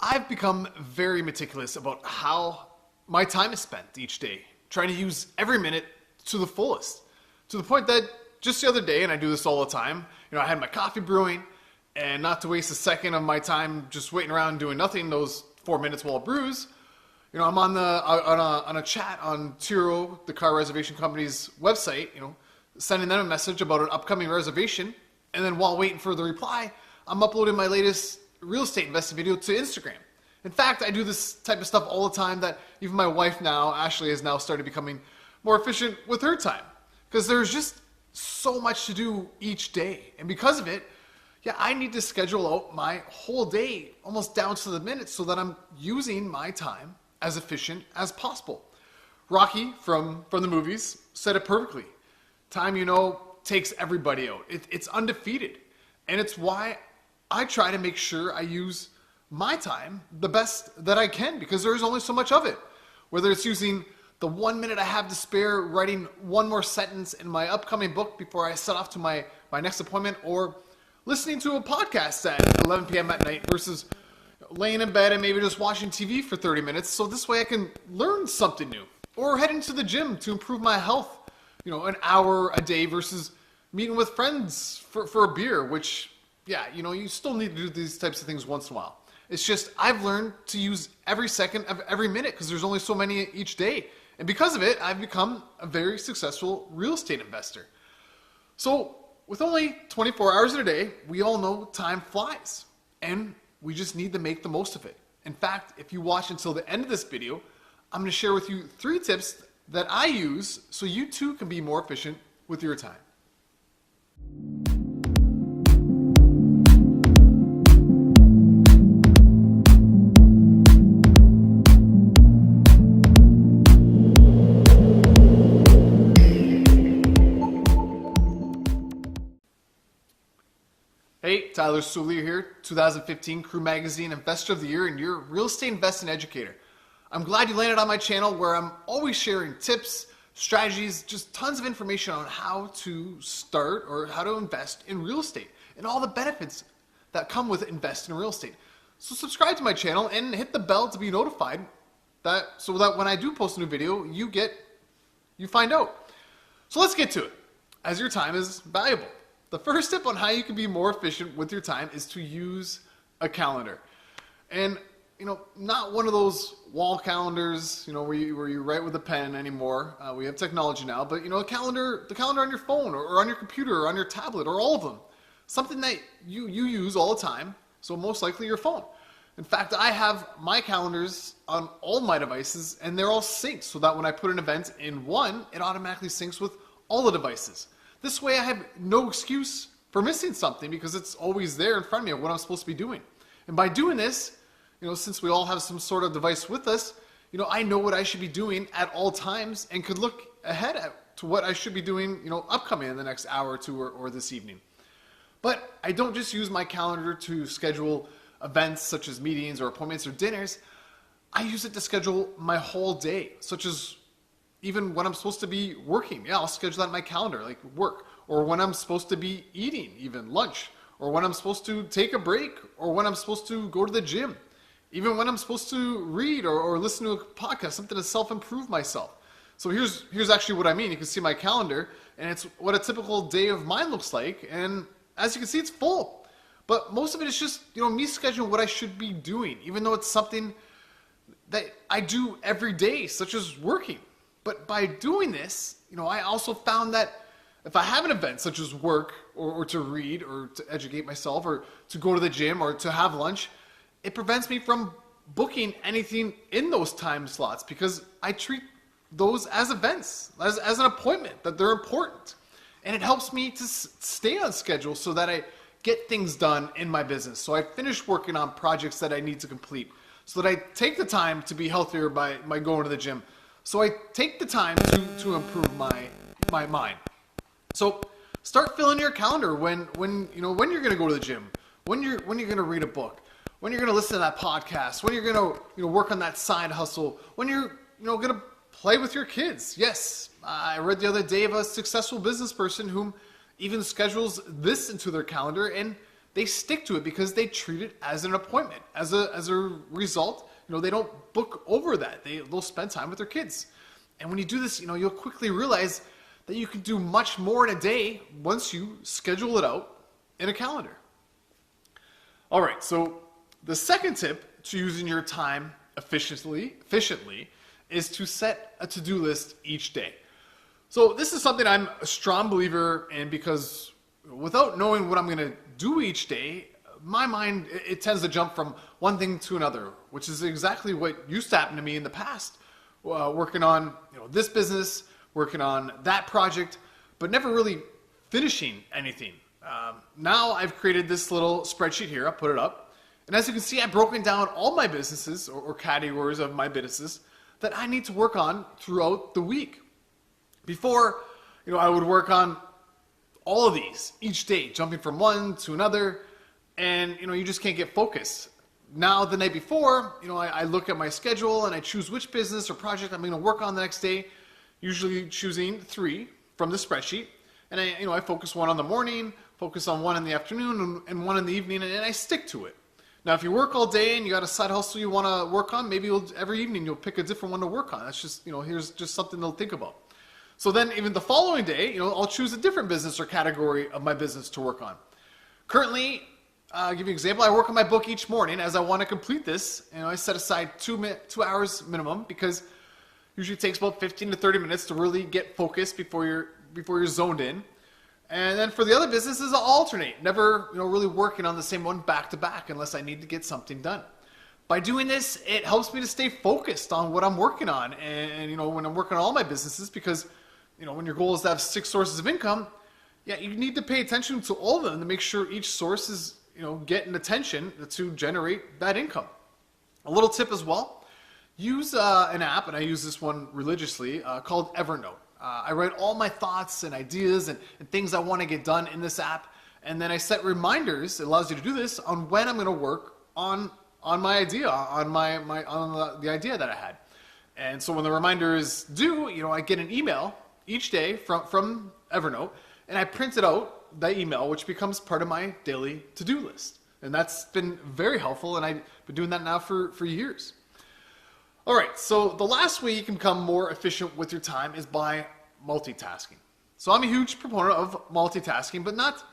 I've become very meticulous about how my time is spent each day, trying to use every minute to the fullest, to the point that just the other day, and I do this all the time, I had my coffee brewing, and not to waste a second of my time just waiting around doing nothing those 4 minutes while it brews, I'm on a chat on Turo, the car reservation company's website, sending them a message about an upcoming reservation, and then while waiting for the reply, I'm uploading my latest real estate investing video to Instagram. In fact, I do this type of stuff all the time that even my wife now, Ashley, has now started becoming more efficient with her time. Because there's just so much to do each day. And because of it, I need to schedule out my whole day almost down to the minute so that I'm using my time as efficient as possible. Rocky from the movies said it perfectly. Time, takes everybody out. It's undefeated. And it's why I try to make sure I use my time the best that I can, because there's only so much of it. Whether it's using the 1 minute I have to spare writing one more sentence in my upcoming book before I set off to my next appointment, or listening to a podcast at 11 p.m. at night versus laying in bed and maybe just watching TV for 30 minutes so this way I can learn something new, or heading to the gym to improve my health, an hour a day versus meeting with friends for a beer, which you still need to do these types of things once in a while. It's just I've learned to use every second of every minute because there's only so many each day. And because of it, I've become a very successful real estate investor. So with only 24 hours in a day, we all know time flies and we just need to make the most of it. In fact, if you watch until the end of this video, I'm going to share with you 3 tips that I use so you too can be more efficient with your time. Hey, Tyler Soulliere here, 2015 Crew Magazine Investor of the Year and your real estate investing educator. I'm glad you landed on my channel where I'm always sharing tips, strategies, just tons of information on how to start or how to invest in real estate and all the benefits that come with investing in real estate. So subscribe to my channel and hit the bell to be notified so that when I do post a new video, you find out. So let's get to it, as your time is valuable. The first tip on how you can be more efficient with your time is to use a calendar. And, not one of those wall calendars, where you write with a pen anymore. We have technology now, but, the calendar on your phone or on your computer or on your tablet or all of them. Something that you use all the time, so most likely your phone. In fact, I have my calendars on all my devices and they're all synced so that when I put an event in one, it automatically syncs with all the devices. This way I have no excuse for missing something because it's always there in front of me of what I'm supposed to be doing. And by doing this, since we all have some sort of device with us, I know what I should be doing at all times and could look ahead to what I should be doing, upcoming in the next hour or two or this evening. But I don't just use my calendar to schedule events such as meetings or appointments or dinners. I use it to schedule my whole day, such as even when I'm supposed to be working. I'll schedule that in my calendar, like work, or when I'm supposed to be eating, even lunch, or when I'm supposed to take a break, or when I'm supposed to go to the gym, even when I'm supposed to read or listen to a podcast, something to self-improve myself. So here's actually what I mean. You can see my calendar, and it's what a typical day of mine looks like, and as you can see, it's full. But most of it is just, me scheduling what I should be doing, even though it's something that I do every day, such as working. But by doing this, I also found that if I have an event such as work or to read or to educate myself or to go to the gym or to have lunch, it prevents me from booking anything in those time slots because I treat those as events, as an appointment, that they're important. And it helps me to stay on schedule so that I get things done in my business. So I finish working on projects that I need to complete so that I take the time to be healthier by going to the gym. So I take the time to improve my mind. So start filling your calendar when you're going to go to the gym, when you're going to read a book, when you're going to listen to that podcast, when you're going to work on that side hustle, when you're going to play with your kids. Yes, I read the other day of a successful business person whom even schedules this into their calendar, and they stick to it because they treat it as an appointment. As a result, they don't book over that. They'll spend time with their kids. And when you do this, you'll quickly realize that you can do much more in a day once you schedule it out in a calendar. All right, so the second tip to using your time efficiently is to set a to-do list each day. So this is something I'm a strong believer in because without knowing what I'm going to do each day, my mind, it tends to jump from one thing to another, which is exactly what used to happen to me in the past. Working on this business, working on that project, but never really finishing anything. Now I've created this little spreadsheet here. I'll put it up. And as you can see, I've broken down all my businesses or categories of my businesses that I need to work on throughout the week. Before, I would work on all of these each day, jumping from one to another, and you just can't get focused. Now, the night before, I look at my schedule and I choose which business or project I'm going to work on the next day, usually choosing 3 from the spreadsheet. And I focus one on the morning, focus on one in the afternoon, and one in the evening, and I stick to it. Now, if you work all day and you got a side hustle you want to work on, maybe every evening you'll pick a different one to work on. That's just, here's just something to think about. So then even the following day, I'll choose a different business or category of my business to work on. Currently, I'll give you an example. I work on my book each morning as I want to complete this. I set aside 2 hours minimum because usually it takes about 15 to 30 minutes to really get focused before you're zoned in. And then for the other businesses, I'll alternate, never really working on the same one back to back unless I need to get something done. By doing this, it helps me to stay focused on what I'm working on. And when I'm working on all my businesses, because when your goal is to have 6 sources of income, you need to pay attention to all of them to make sure each source is getting attention to generate that income. A little tip as well, use an app, and I use this one religiously, called Evernote. I write all my thoughts and ideas and things I want to get done in this app, and then I set reminders. It allows you to do this on when I'm going to work on my idea, on the idea that I had. And so when the reminder is due, I get an email each day from Evernote, and I print it out, that email, which becomes part of my daily to-do list. And that's been very helpful, and I've been doing that now for years. All right, so the last way you can become more efficient with your time is by multitasking. So I'm a huge proponent of multitasking, but not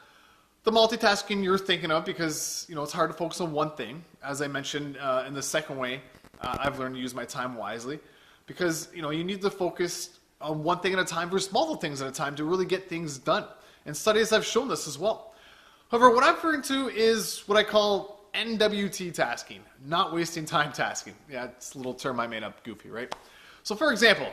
the multitasking you're thinking of because, it's hard to focus on one thing. As I mentioned in the second way, I've learned to use my time wisely because, you need to focus on one thing at a time versus multiple things at a time to really get things done. And studies have shown this as well. However, what I'm referring to is what I call NWT tasking, not wasting time tasking. Yeah, it's a little term I made up, goofy, right? So for example,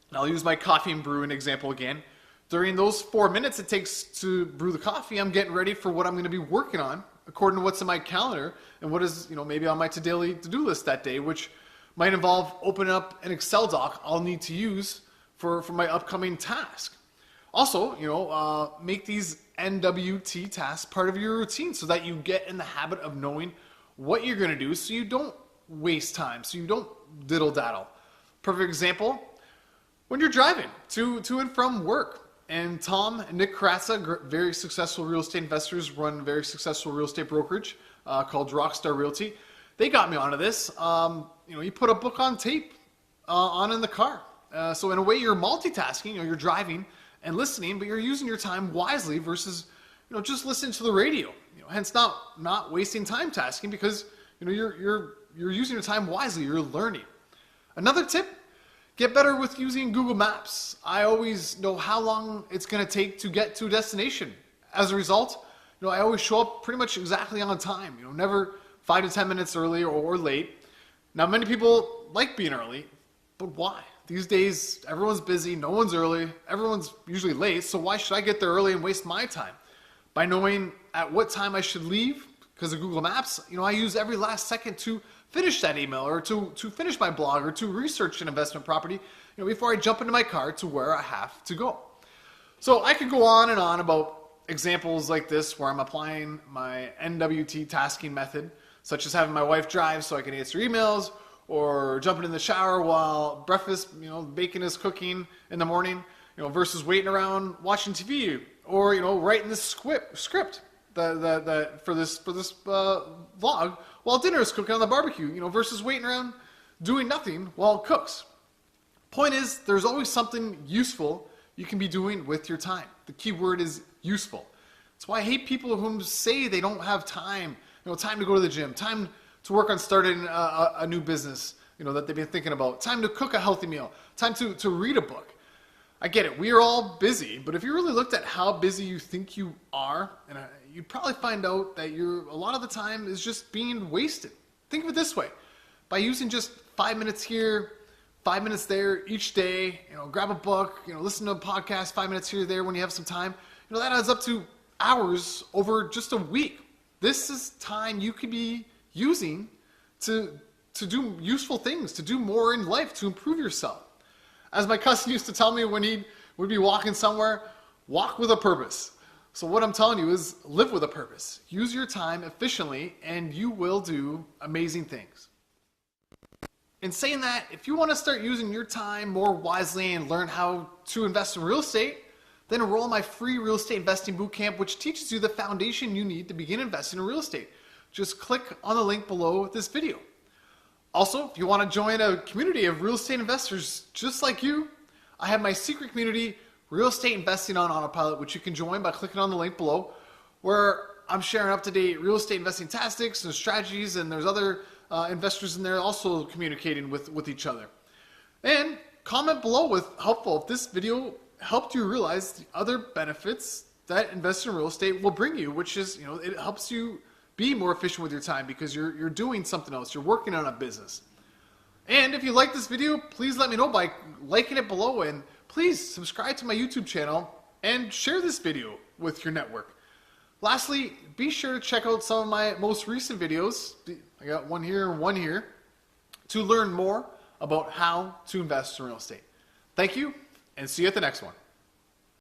and I'll use my coffee and brew an example again. During those 4 minutes it takes to brew the coffee, I'm getting ready for what I'm going to be working on according to what's in my calendar and what is, maybe on my daily to-do list that day, which might involve opening up an Excel doc I'll need to use for my upcoming task. Also, make these NWT tasks part of your routine so that you get in the habit of knowing what you're going to do so you don't waste time, so you don't diddle-daddle. Perfect example, when you're driving to and from work. And Tom and Nick Karatza, very successful real estate investors, run a very successful real estate brokerage called Rockstar Realty. They got me onto this. You put a book on tape on in the car. So in a way, you're multitasking, you're driving and listening, but you're using your time wisely versus, just listening to the radio. Hence not wasting time tasking because, you're using your time wisely, you're learning. Another tip, get better with using Google Maps. I always know how long it's going to take to get to a destination. As a result, I always show up pretty much exactly on time, never 5 to 10 minutes early or late. Now, many people like being early, but why? These days, everyone's busy, no one's early, everyone's usually late, so why should I get there early and waste my time? By knowing at what time I should leave, because of Google Maps, I use every last second to finish that email or to finish my blog or to research an investment property, before I jump into my car to where I have to go. So I could go on and on about examples like this where I'm applying my NWT tasking method, such as having my wife drive so I can answer emails, or jumping in the shower while breakfast, bacon is cooking in the morning, versus waiting around watching TV, or, writing this script. for this vlog while dinner is cooking on the barbecue, versus waiting around doing nothing while it cooks. Point is, there's always something useful you can be doing with your time. The key word is useful. That's why I hate people who say they don't have time, time to go to the gym, time to work on starting a new business, that they've been thinking about, time to cook a healthy meal, time to read a book. I get it. We are all busy, but if you really looked at how busy you think you are, you'd probably find out that a lot of the time is just being wasted. Think of it this way. By using just 5 minutes here, 5 minutes there each day, grab a book, listen to a podcast, 5 minutes here or there when you have some time, that adds up to hours over just a week. This is time you could be using to do useful things, to do more in life, to improve yourself. As my cousin used to tell me when he would be walking somewhere, walk with a purpose. So what I'm telling you is live with a purpose. Use your time efficiently and you will do amazing things. In saying that, if you want to start using your time more wisely and learn how to invest in real estate, then enroll in my free real estate investing bootcamp, which teaches you the foundation you need to begin investing in real estate. Just click on the link below this video. Also, if you want to join a community of real estate investors just like you, I have my secret community, Real Estate Investing on Autopilot, which you can join by clicking on the link below, where I'm sharing up-to-date real estate investing tactics and strategies, and there's other investors in there also communicating with each other. And comment below with helpful if this video helped you realize the other benefits that investing in real estate will bring you, which is, it helps you be more efficient with your time because you're doing something else. You're working on a business. And if you like this video, please let me know by liking it below, and please subscribe to my YouTube channel and share this video with your network. Lastly, be sure to check out some of my most recent videos. I got one here and one here to learn more about how to invest in real estate. Thank you, and see you at the next one.